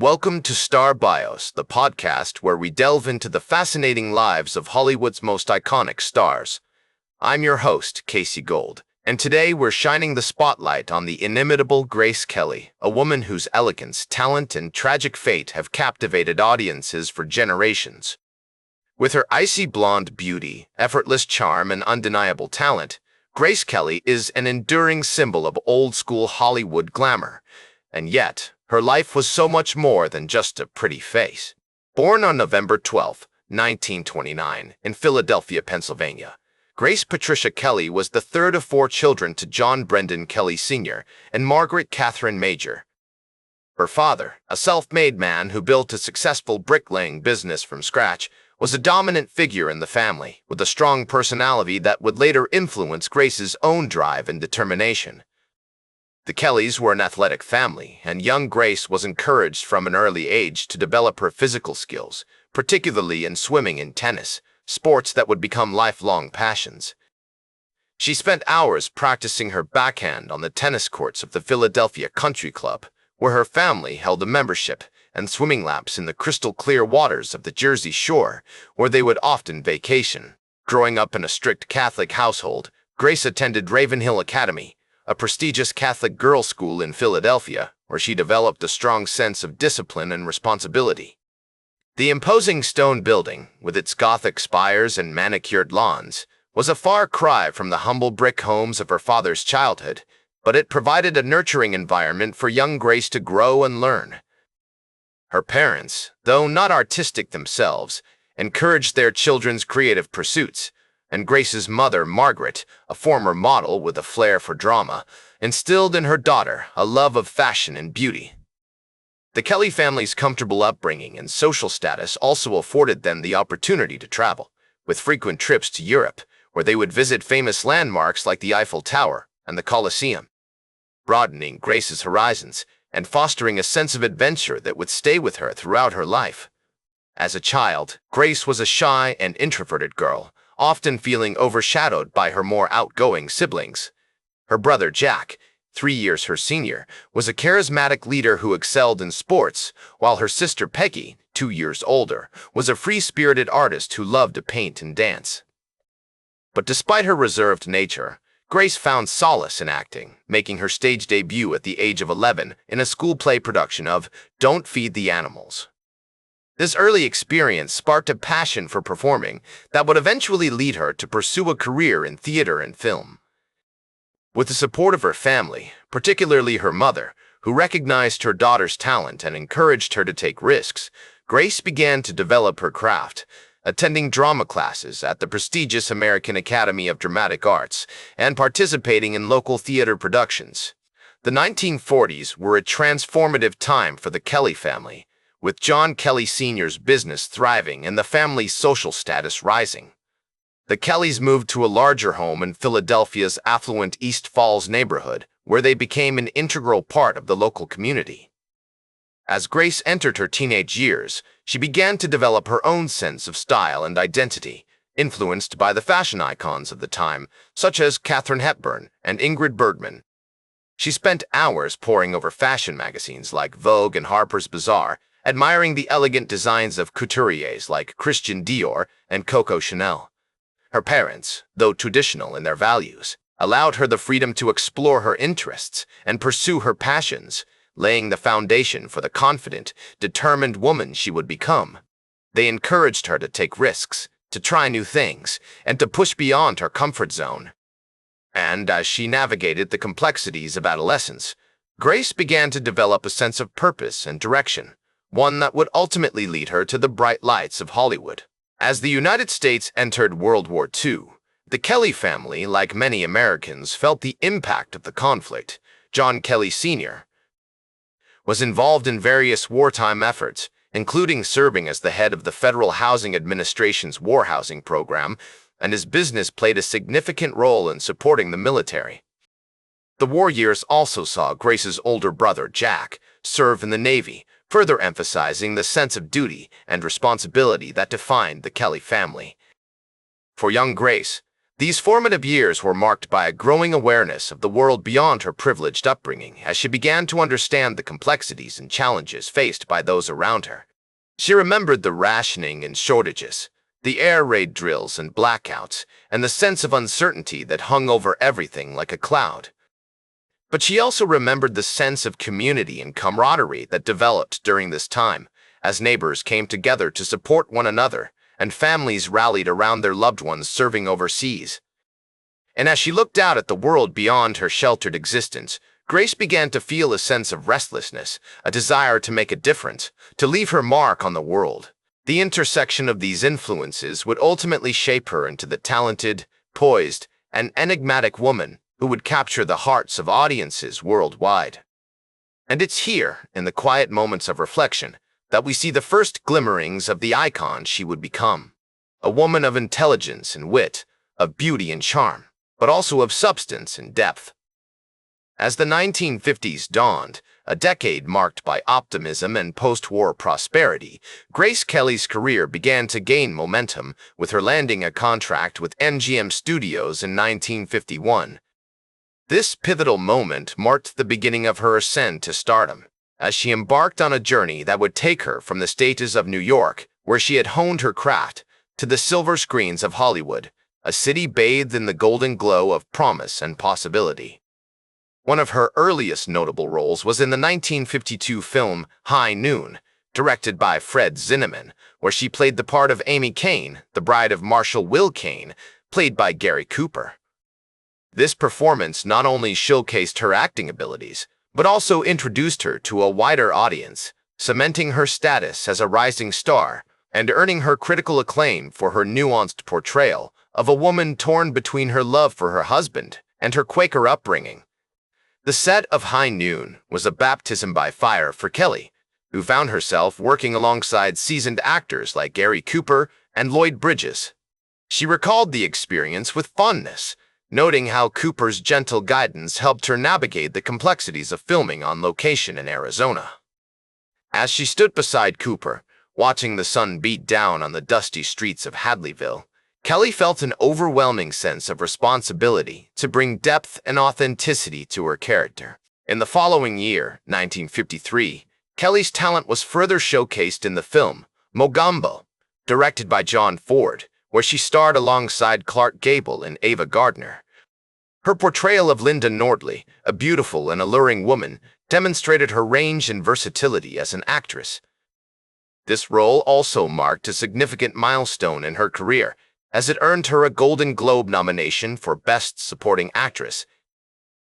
Welcome to Star Bios, the podcast where we delve into the fascinating lives of Hollywood's most iconic stars. I'm your host, Casey Gold, and today we're shining the spotlight on the inimitable Grace Kelly, a woman whose elegance, talent, and tragic fate have captivated audiences for generations. With her icy blonde beauty, effortless charm, and undeniable talent, Grace Kelly is an enduring symbol of old-school Hollywood glamour. And yet, her life was so much more than just a pretty face. Born on November 12, 1929, in Philadelphia, Pennsylvania, Grace Patricia Kelly was the third of four children to John Brendan Kelly Sr. and Margaret Catherine Major. Her father, a self-made man who built a successful bricklaying business from scratch, was a dominant figure in the family, with a strong personality that would later influence Grace's own drive and determination. The Kellys were an athletic family, and young Grace was encouraged from an early age to develop her physical skills, particularly in swimming and tennis, sports that would become lifelong passions. She spent hours practicing her backhand on the tennis courts of the Philadelphia Country Club, where her family held a membership, and swimming laps in the crystal-clear waters of the Jersey Shore, where they would often vacation. Growing up in a strict Catholic household, Grace attended Ravenhill Academy, a prestigious Catholic girls' school in Philadelphia, where she developed a strong sense of discipline and responsibility. The imposing stone building, with its Gothic spires and manicured lawns, was a far cry from the humble brick homes of her father's childhood, but it provided a nurturing environment for young Grace to grow and learn. Her parents, though not artistic themselves, encouraged their children's creative pursuits, and Grace's mother, Margaret, a former model with a flair for drama, instilled in her daughter a love of fashion and beauty. The Kelly family's comfortable upbringing and social status also afforded them the opportunity to travel, with frequent trips to Europe, where they would visit famous landmarks like the Eiffel Tower and the Colosseum, broadening Grace's horizons and fostering a sense of adventure that would stay with her throughout her life. As a child, Grace was a shy and introverted girl, often feeling overshadowed by her more outgoing siblings. Her brother Jack, 3 years her senior, was a charismatic leader who excelled in sports, while her sister Peggy, 2 years older, was a free-spirited artist who loved to paint and dance. But despite her reserved nature, Grace found solace in acting, making her stage debut at the age of 11 in a school play production of Don't Feed the Animals. This early experience sparked a passion for performing that would eventually lead her to pursue a career in theater and film. With the support of her family, particularly her mother, who recognized her daughter's talent and encouraged her to take risks, Grace began to develop her craft, attending drama classes at the prestigious American Academy of Dramatic Arts and participating in local theater productions. The 1940s were a transformative time for the Kelly family, with John Kelly Sr.'s business thriving and the family's social status rising. The Kellys moved to a larger home in Philadelphia's affluent East Falls neighborhood, where they became an integral part of the local community. As Grace entered her teenage years, she began to develop her own sense of style and identity, influenced by the fashion icons of the time, such as Katharine Hepburn and Ingrid Bergman. She spent hours poring over fashion magazines like Vogue and Harper's Bazaar, admiring the elegant designs of couturiers like Christian Dior and Coco Chanel. Her parents, though traditional in their values, allowed her the freedom to explore her interests and pursue her passions, laying the foundation for the confident, determined woman she would become. They encouraged her to take risks, to try new things, and to push beyond her comfort zone. And as she navigated the complexities of adolescence, Grace began to develop a sense of purpose and direction, one that would ultimately lead her to the bright lights of Hollywood. As the United States entered World War II, the Kelly family, like many Americans, felt the impact of the conflict. John Kelly Sr. was involved in various wartime efforts, including serving as the head of the Federal Housing Administration's war housing program, and his business played a significant role in supporting the military. The war years also saw Grace's older brother, Jack, serve in the Navy, further emphasizing the sense of duty and responsibility that defined the Kelly family. For young Grace, These formative years were marked by a growing awareness of the world beyond her privileged upbringing as she began to understand the complexities and challenges faced by those around her. She remembered the rationing and shortages, the air raid drills and blackouts, and the sense of uncertainty that hung over everything like a cloud. But she also remembered the sense of community and camaraderie that developed during this time, as neighbors came together to support one another, and families rallied around their loved ones serving overseas. And as she looked out at the world beyond her sheltered existence, Grace began to feel a sense of restlessness, a desire to make a difference, to leave her mark on the world. The intersection of these influences would ultimately shape her into the talented, poised, and enigmatic woman who would capture the hearts of audiences worldwide. And it's here, in the quiet moments of reflection, that we see the first glimmerings of the icon she would become. A woman of intelligence and wit, of beauty and charm, but also of substance and depth. As the 1950s dawned, a decade marked by optimism and post-war prosperity, Grace Kelly's career began to gain momentum, with her landing a contract with MGM Studios in 1951. This pivotal moment marked the beginning of her ascent to stardom, as she embarked on a journey that would take her from the stages of New York, where she had honed her craft, to the silver screens of Hollywood, a city bathed in the golden glow of promise and possibility. One of her earliest notable roles was in the 1952 film High Noon, directed by Fred Zinnemann, where she played the part of Amy Kane, the bride of Marshal Will Kane, played by Gary Cooper. This performance not only showcased her acting abilities, but also introduced her to a wider audience, cementing her status as a rising star and earning her critical acclaim for her nuanced portrayal of a woman torn between her love for her husband and her Quaker upbringing. The set of High Noon was a baptism by fire for Kelly, who found herself working alongside seasoned actors like Gary Cooper and Lloyd Bridges. She recalled the experience with fondness, noting how Cooper's gentle guidance helped her navigate the complexities of filming on location in Arizona. As she stood beside Cooper, watching the sun beat down on the dusty streets of Hadleyville, Kelly felt an overwhelming sense of responsibility to bring depth and authenticity to her character. In the following year, 1953, Kelly's talent was further showcased in the film Mogambo, directed by John Ford, where she starred alongside Clark Gable and Ava Gardner. Her portrayal of Linda Nordley, a beautiful and alluring woman, demonstrated her range and versatility as an actress. This role also marked a significant milestone in her career, as it earned her a Golden Globe nomination for Best Supporting Actress.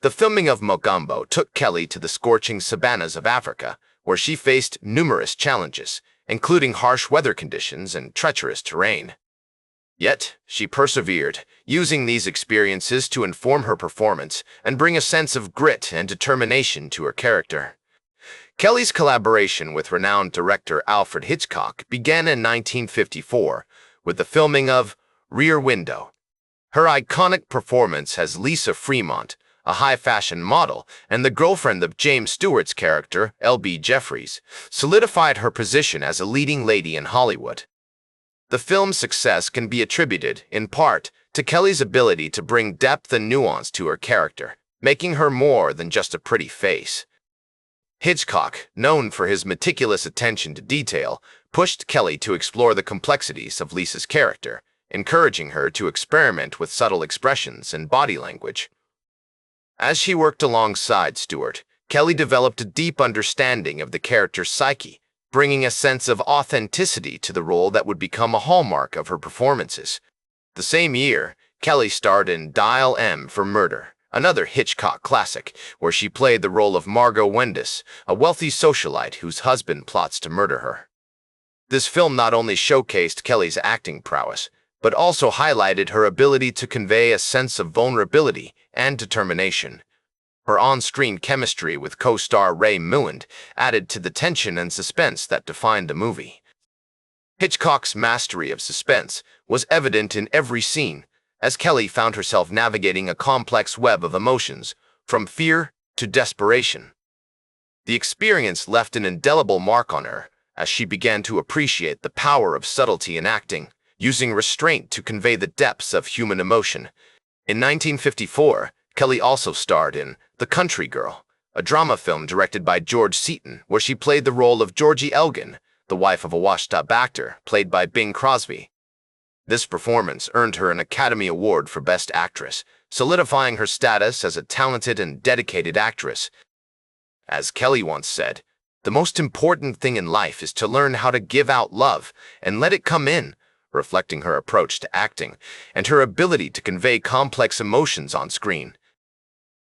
The filming of Mogambo took Kelly to the scorching savannas of Africa, where she faced numerous challenges, including harsh weather conditions and treacherous terrain. Yet, she persevered, using these experiences to inform her performance and bring a sense of grit and determination to her character. Kelly's collaboration with renowned director Alfred Hitchcock began in 1954 with the filming of Rear Window. Her iconic performance as Lisa Fremont, a high-fashion model and the girlfriend of James Stewart's character, L.B. Jeffries, solidified her position as a leading lady in Hollywood. The film's success can be attributed, in part, to Kelly's ability to bring depth and nuance to her character, making her more than just a pretty face. Hitchcock, known for his meticulous attention to detail, pushed Kelly to explore the complexities of Lisa's character, encouraging her to experiment with subtle expressions and body language. As she worked alongside Stewart, Kelly developed a deep understanding of the character's psyche, bringing a sense of authenticity to the role that would become a hallmark of her performances. The same year, Kelly starred in Dial M for Murder, another Hitchcock classic, where she played the role of Margot Wendis, a wealthy socialite whose husband plots to murder her. This film not only showcased Kelly's acting prowess, but also highlighted her ability to convey a sense of vulnerability and determination. Her on-screen chemistry with co-star Ray Milland added to the tension and suspense that defined the movie. Hitchcock's mastery of suspense was evident in every scene, as Kelly found herself navigating a complex web of emotions, from fear to desperation. The experience left an indelible mark on her, as she began to appreciate the power of subtlety in acting, using restraint to convey the depths of human emotion. In 1954, Kelly also starred in The Country Girl, a drama film directed by George Seaton, where she played the role of Georgie Elgin, the wife of a washed-up actor, played by Bing Crosby. This performance earned her an Academy Award for Best Actress, solidifying her status as a talented and dedicated actress. As Kelly once said, "The most important thing in life is to learn how to give out love and let it come in," reflecting her approach to acting and her ability to convey complex emotions on screen.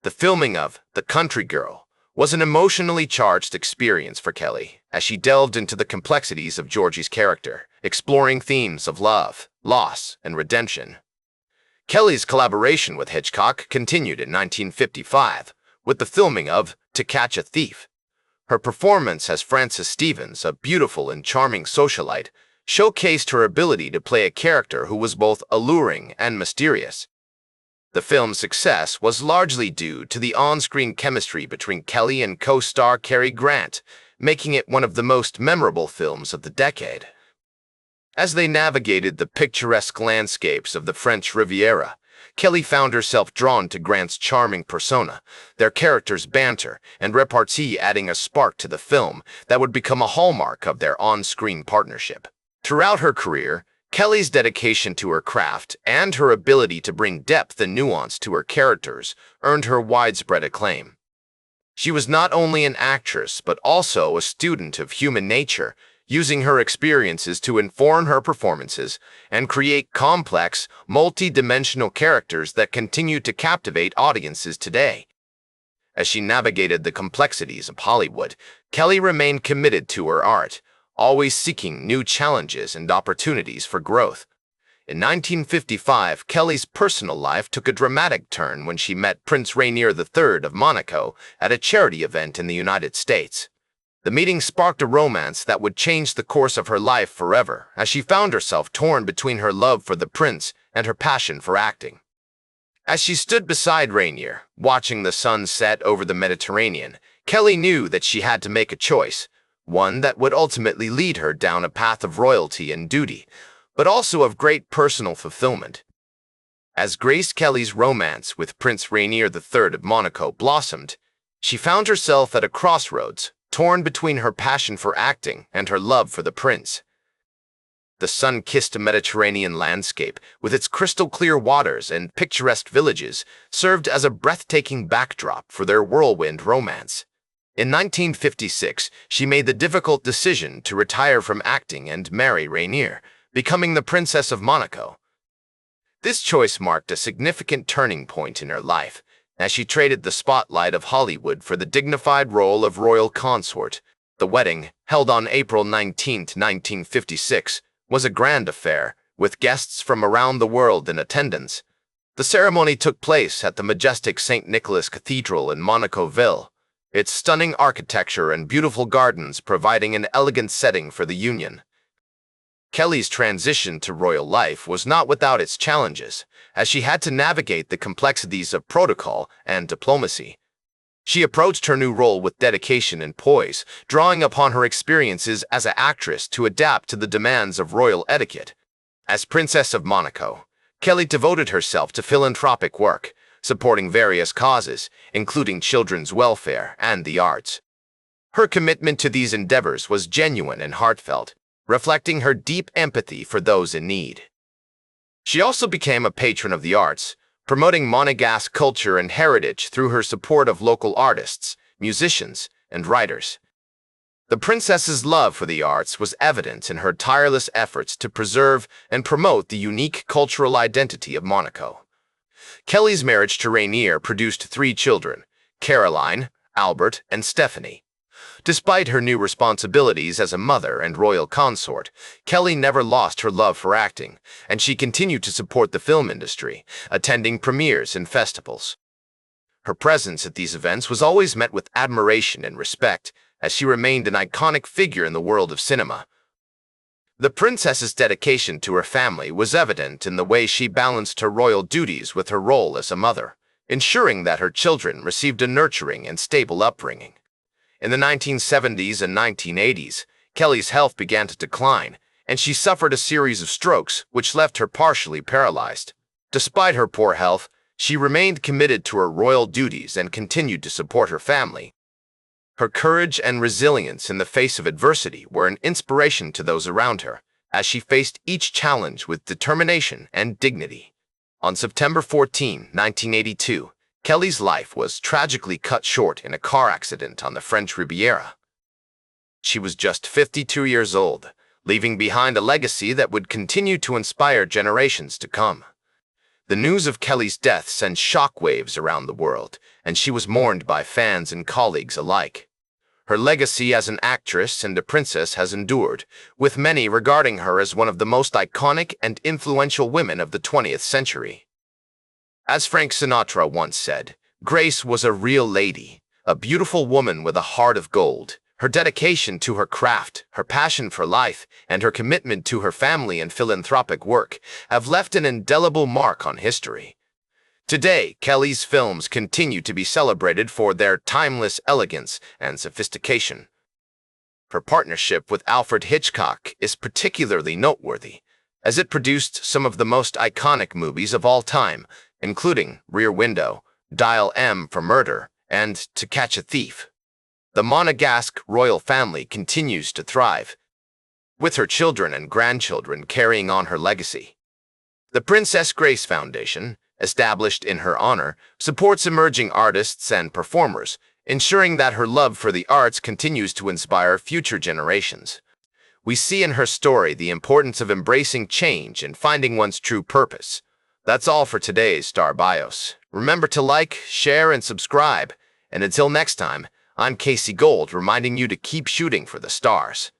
The filming of The Country Girl was an emotionally charged experience for Kelly, as she delved into the complexities of Georgie's character, exploring themes of love, loss, and redemption. Kelly's collaboration with Hitchcock continued in 1955 with the filming of To Catch a Thief. Her performance as Frances Stevens, a beautiful and charming socialite, showcased her ability to play a character who was both alluring and mysterious. The film's success was largely due to the on-screen chemistry between Kelly and co-star Cary Grant, making it one of the most memorable films of the decade. As they navigated the picturesque landscapes of the French Riviera, Kelly found herself drawn to Grant's charming persona, their characters' banter and repartee adding a spark to the film that would become a hallmark of their on-screen partnership. Throughout her career, Kelly's dedication to her craft and her ability to bring depth and nuance to her characters earned her widespread acclaim. She was not only an actress but also a student of human nature, using her experiences to inform her performances and create complex, multi-dimensional characters that continue to captivate audiences today. As she navigated the complexities of Hollywood, Kelly remained committed to her art, always seeking new challenges and opportunities for growth. In 1955, Kelly's personal life took a dramatic turn when she met Prince Rainier III of Monaco at a charity event in the United States. The meeting sparked a romance that would change the course of her life forever, as she found herself torn between her love for the prince and her passion for acting. As she stood beside Rainier, watching the sun set over the Mediterranean, Kelly knew that she had to make a choice, one that would ultimately lead her down a path of royalty and duty, but also of great personal fulfillment. As Grace Kelly's romance with Prince Rainier III of Monaco blossomed, she found herself at a crossroads, torn between her passion for acting and her love for the prince. The sun-kissed Mediterranean landscape, with its crystal-clear waters and picturesque villages, served as a breathtaking backdrop for their whirlwind romance. In 1956, she made the difficult decision to retire from acting and marry Rainier, becoming the Princess of Monaco. This choice marked a significant turning point in her life, as she traded the spotlight of Hollywood for the dignified role of royal consort. The wedding, held on April 19, 1956, was a grand affair, with guests from around the world in attendance. The ceremony took place at the majestic St. Nicholas Cathedral in Monaco-Ville, its stunning architecture and beautiful gardens providing an elegant setting for the union. Kelly's transition to royal life was not without its challenges, as she had to navigate the complexities of protocol and diplomacy. She approached her new role with dedication and poise, drawing upon her experiences as an actress to adapt to the demands of royal etiquette. As Princess of Monaco, Kelly devoted herself to philanthropic work, supporting various causes, including children's welfare and the arts. Her commitment to these endeavors was genuine and heartfelt, reflecting her deep empathy for those in need. She also became a patron of the arts, promoting Monegasque culture and heritage through her support of local artists, musicians, and writers. The princess's love for the arts was evident in her tireless efforts to preserve and promote the unique cultural identity of Monaco. Kelly's marriage to Rainier produced 3 children, Caroline, Albert, and Stephanie. Despite her new responsibilities as a mother and royal consort, Kelly never lost her love for acting, and she continued to support the film industry, attending premieres and festivals. Her presence at these events was always met with admiration and respect, as she remained an iconic figure in the world of cinema. The princess's dedication to her family was evident in the way she balanced her royal duties with her role as a mother, ensuring that her children received a nurturing and stable upbringing. In the 1970s and 1980s, Kelly's health began to decline, and she suffered a series of strokes which left her partially paralyzed. Despite her poor health, she remained committed to her royal duties and continued to support her family. Her courage and resilience in the face of adversity were an inspiration to those around her, as she faced each challenge with determination and dignity. On September 14, 1982, Kelly's life was tragically cut short in a car accident on the French Riviera. She was just 52 years old, leaving behind a legacy that would continue to inspire generations to come. The news of Kelly's death sent shockwaves around the world, and she was mourned by fans and colleagues alike. Her legacy as an actress and a princess has endured, with many regarding her as one of the most iconic and influential women of the 20th century. As Frank Sinatra once said, Grace was a real lady, a beautiful woman with a heart of gold. Her dedication to her craft, her passion for life, and her commitment to her family and philanthropic work have left an indelible mark on history. Today, Kelly's films continue to be celebrated for their timeless elegance and sophistication. Her partnership with Alfred Hitchcock is particularly noteworthy, as it produced some of the most iconic movies of all time, including Rear Window, Dial M for Murder, and To Catch a Thief. The Monegasque royal family continues to thrive, with her children and grandchildren carrying on her legacy. The Princess Grace Foundation, established in her honor, supports emerging artists and performers, ensuring that her love for the arts continues to inspire future generations. We see in her story the importance of embracing change and finding one's true purpose. That's all for today's Star Bios. Remember to like, share, and subscribe. And until next time, I'm Casey Gold, reminding you to keep shooting for the stars.